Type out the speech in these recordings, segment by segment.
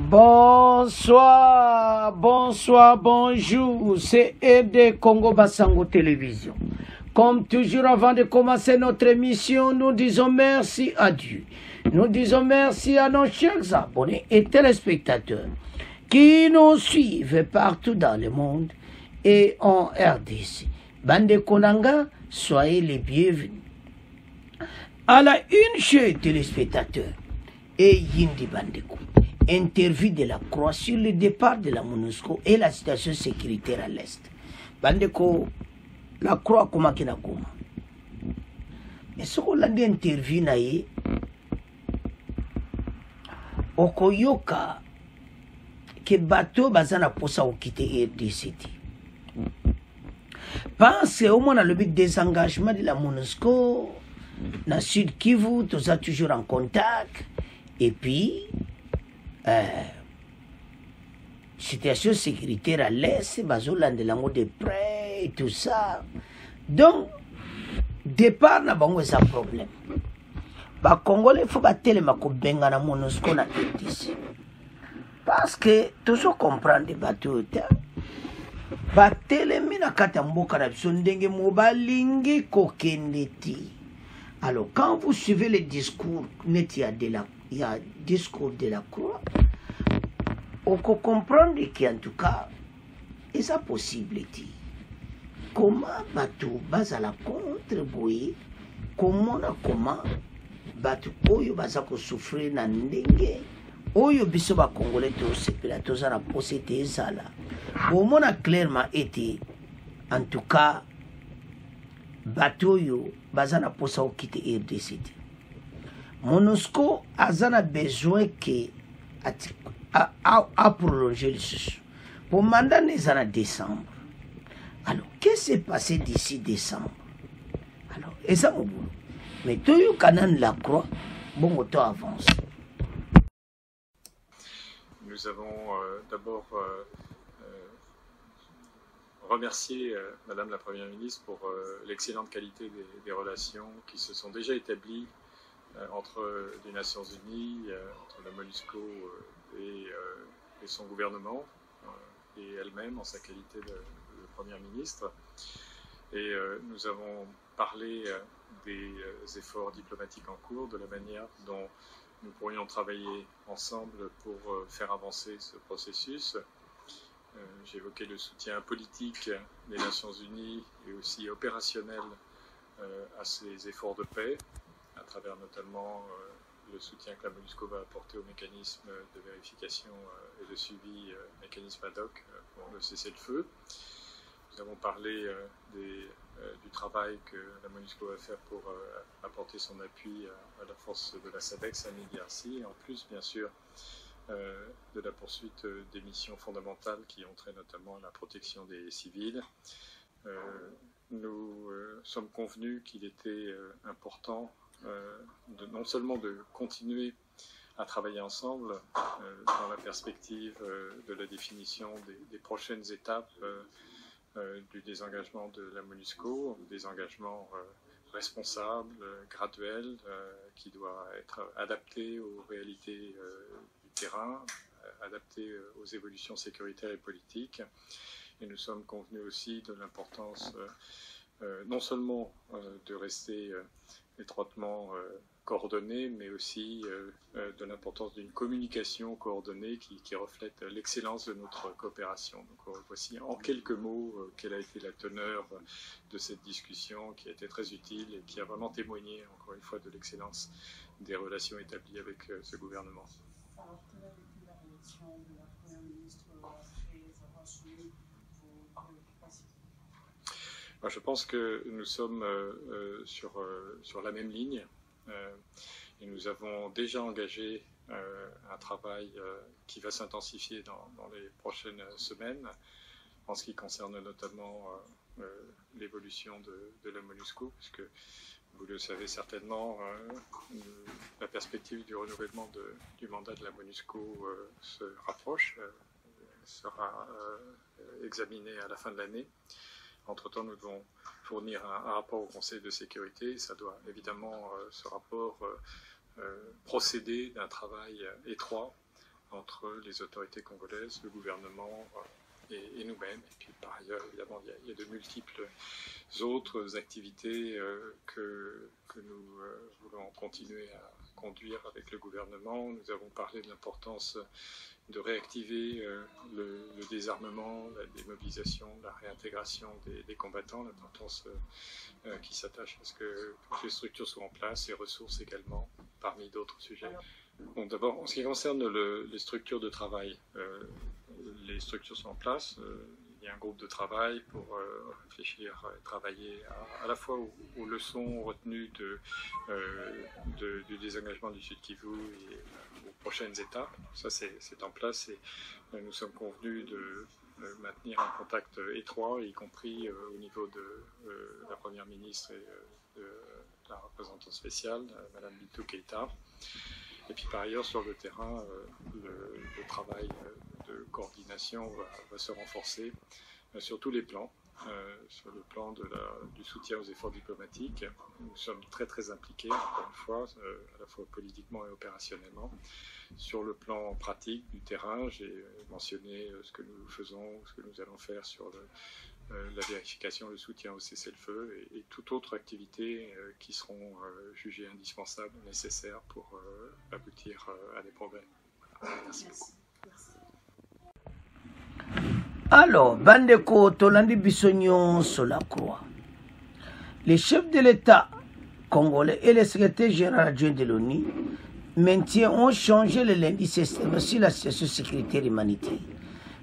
Bonsoir, bonsoir, bonjour, c'est ED Congo Bassango Télévision. Comme toujours, avant de commencer notre émission, nous disons merci à Dieu. Nous disons merci à nos chers abonnés et téléspectateurs qui nous suivent partout dans le monde et en RDC. Bande Konanga, soyez les bienvenus. À la une chez téléspectateurs et Yindi Bandeko. Interview de la Croix sur le départ de la MONUSCO et la situation sécuritaire à l'Est. Bandeko, la Croix comment qu'il a comment. Mais ce qu'on a dit interview naïe, Okoyoka, que bateau bazana posa ou quitter RDC. Pense au moins à le but des engagements de la MONUSCO, dans le Sud Kivu, tout ça toujours en contact, et puis situation sécuritaire à l'Est, bazoland de l'amour de près et tout ça. Donc, départ n'a pas un problème. Les Congolais, il faut battre les Makobengana MONUSCO na RDC. Parce que, toujours comprendre les bateaux, batelemi na kata mboka na biso ndenge mobalingi kokendeti. Alors, quand vous suivez le discours net, il y a discours de la Croix, on peut comprendre qu'en tout cas, et ça possible. Comment bateau basa la contre boy, comment bateau oyo basa ko souffrir na ndenge, oyo biso ba Congolais to sepela to za na posete sala. Au moins clairement été, en tout cas, bateau yo bazana posa o quitter RDC. MONUSCO a besoin que à prolonger le sujet. Pour mandat les années décembre. Alors, qu'est-ce qui s'est passé d'ici décembre? Alors, et ça mon boulot. Mais tout le canal la Croix, bon auto avance. Nous avons d'abord remercier Madame la Première ministre pour l'excellente qualité des relations qui se sont déjà établies entre les Nations Unies, entre la MONUSCO et son gouvernement, et elle-même en sa qualité de Première ministre. Et nous avons parlé des efforts diplomatiques en cours, de la manière dont nous pourrions travailler ensemble pour faire avancer ce processus. J'ai évoqué le soutien politique des Nations Unies et aussi opérationnel à ces efforts de paix, à travers notamment le soutien que la MONUSCO va apporter au mécanisme de vérification et de suivi, mécanisme ad hoc pour le cessez-le-feu. Nous avons parlé du travail que la MONUSCO va faire pour apporter son appui à la force de la SADC, Sami-DRC, en plus bien sûr de la poursuite des missions fondamentales qui ont trait notamment à la protection des civils. Nous sommes convenus qu'il était important non seulement de continuer à travailler ensemble dans la perspective de la définition des prochaines étapes du désengagement de la MONUSCO, des engagements responsables, graduels, qui doit être adapté aux réalités du terrain, adapté aux évolutions sécuritaires et politiques. Et nous sommes convenus aussi de l'importance non seulement de rester étroitement coordonnés, mais aussi de l'importance d'une communication coordonnée qui reflète l'excellence de notre coopération. Donc voici en quelques mots quelle a été la teneur de cette discussion qui a été très utile et qui a vraiment témoigné encore une fois de l'excellence des relations établies avec ce gouvernement. Alors, quelle a été la réaction de la Première ministre après avoir soumis vos préoccupations? Je pense que nous sommes sur la même ligne. Et nous avons déjà engagé un travail qui va s'intensifier dans les prochaines semaines en ce qui concerne notamment l'évolution de la MONUSCO, puisque vous le savez certainement, la perspective du renouvellement du mandat de la MONUSCO se rapproche, sera examinée à la fin de l'année. Entre-temps, nous devons fournir un rapport au Conseil de sécurité. Ça doit évidemment, ce rapport, procéder d'un travail étroit entre les autorités congolaises, le gouvernement et nous-mêmes. Et puis par ailleurs, évidemment, il y a de multiples autres activités que nous voulons continuer à conduire avec le gouvernement. Nous avons parlé de l'importance de réactiver le désarmement, la démobilisation, la réintégration des combattants, l'importance qui s'attache à ce que toutes les structures soient en place, les ressources également, parmi d'autres sujets. Bon, d'abord, en ce qui concerne les structures de travail, les structures sont en place. Il y a un groupe de travail pour réfléchir et travailler à la fois aux leçons retenues du désengagement du Sud Kivu et aux prochaines étapes. Ça, c'est en place et nous sommes convenus de maintenir un contact étroit, y compris au niveau de la Première ministre et de la représentante spéciale, Madame Bintou Keïta. Et puis par ailleurs, sur le terrain, le travail de coordination va se renforcer sur tous les plans. Sur le plan du soutien aux efforts diplomatiques, nous sommes très impliqués, encore une fois, à la fois politiquement et opérationnellement. Sur le plan pratique du terrain, j'ai mentionné ce que nous faisons, ce que nous allons faire sur la vérification, le soutien au cessez-le-feu et toute autre activité qui seront jugées indispensables, nécessaires pour aboutir à des progrès. Voilà. Merci beaucoup. Alors, Bandeko Tolandi Bissognon sur la croix. Les chefs de l'État congolais et le secrétaire général adjoint de l'ONU ont changé le lundi 16 sur la situation sécuritaire humanitaire.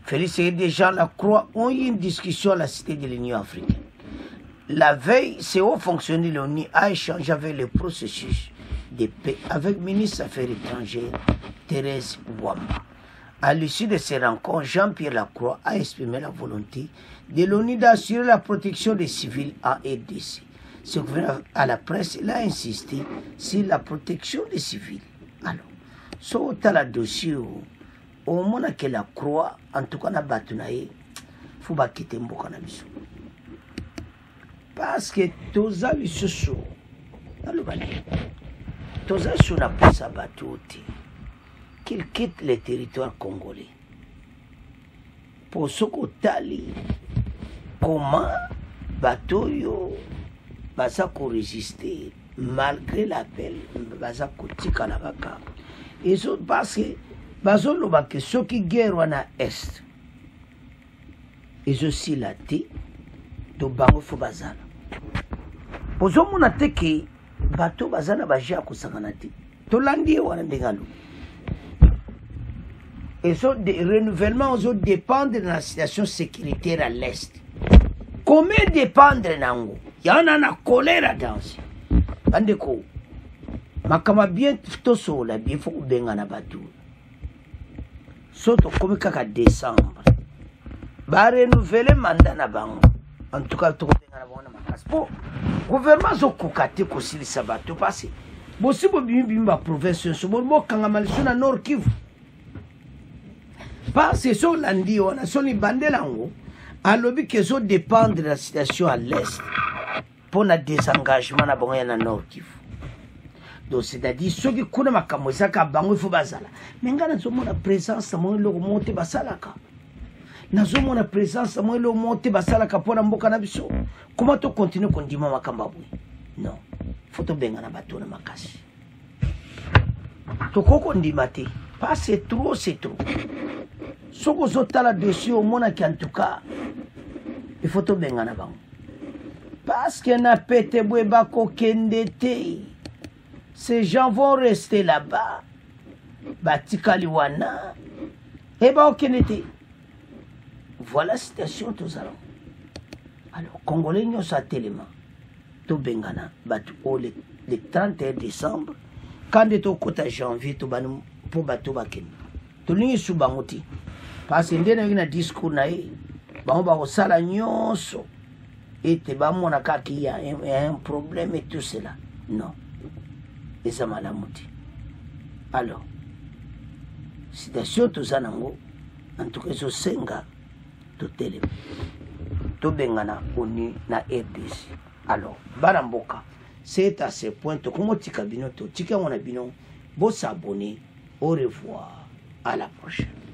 Félix et des gens la croix ont eu une discussion à la cité de l'Union africaine. La veille, ces hauts fonctionnaires de l'ONU a échangé avec le processus de paix avec le ministre des Affaires étrangères Thérèse Wamba. À l'issue de ces rencontres, Jean-Pierre Lacroix a exprimé la volonté de l'ONU d'assurer la protection des civils en RDC. Ce gouvernement à la presse, il a insisté sur la protection des civils. Alors, sur le dossier, au moment que la croix, en tout cas, il faut pas quitter Mboka na biso. Parce que tous les choses, tous les choses na poussa batouti, qu'ils quittent le territoire congolais. Pour ce que comment batoyo baza ko résister malgré l'appel baza ko tika na baka. Et so parce que bazo loba que ceux qui guerre wana est. Et aussi la té do bango fo bazala. Pozo mona teke bato bazana baja ko sangana té. To landi wana ndengalo. Et so de renouvellement aux autres dépendent de la situation sécuritaire à l'est. Comment dépendre nango? Yana na colère danse. Bandeko. Makama bien toso la bien faut benga na batu. Soto comme kaka décembre. Ba renouveler mandat na bango. En tout cas to benga na bango na makasi. Po gouvernement zo kokate ko silisa batu passé. Bosibo bimba province so bo kanga maliso na Nord Kivu. Parce que sur l'andi on a son bandelango. Alors que ça dépend de la situation à l'est pour le désengagement na bango na Nord Kivu. Donc c'est-à-dire ceux qui connaissent ma kamosaka bango il faut bazala. Mais ngana zomo na présence mo le monter basalaka. Na zomo na présence mo le monter basalaka pour na mboka na biso. Comment to continuer kondima makamba bwe? Non. Faut to benga na bato na makasi. To koko ndimate. Pas c'est trop. Ce que vous avez dessus au monde qui en tout cas, il faut tout bien en avant. Parce qu'il n'a pas été d'été. Ces gens vont rester là-bas. Batikaliwana. Et bah, aucun été. Voilà la situation tous allons. Alors, Congolais, nous sommes tellement. Tout bien le 31 décembre, quand on est au côté janvier, tout banum pour bateau baken. Tout le monde est sous bangoti. Parce que ndena discours na ye bango ba kosala nyonso ete bamona kaka il y a un problème et tout cela. Non. Et ça m'a lamuti. Alors, situation tout ça nango en tout cas so senga to tele to bengana oni na RDC. Alors, baramboka c'est à ce point to komo tika bino to tika mona bino bo s'abonner. Au revoir. À la prochaine.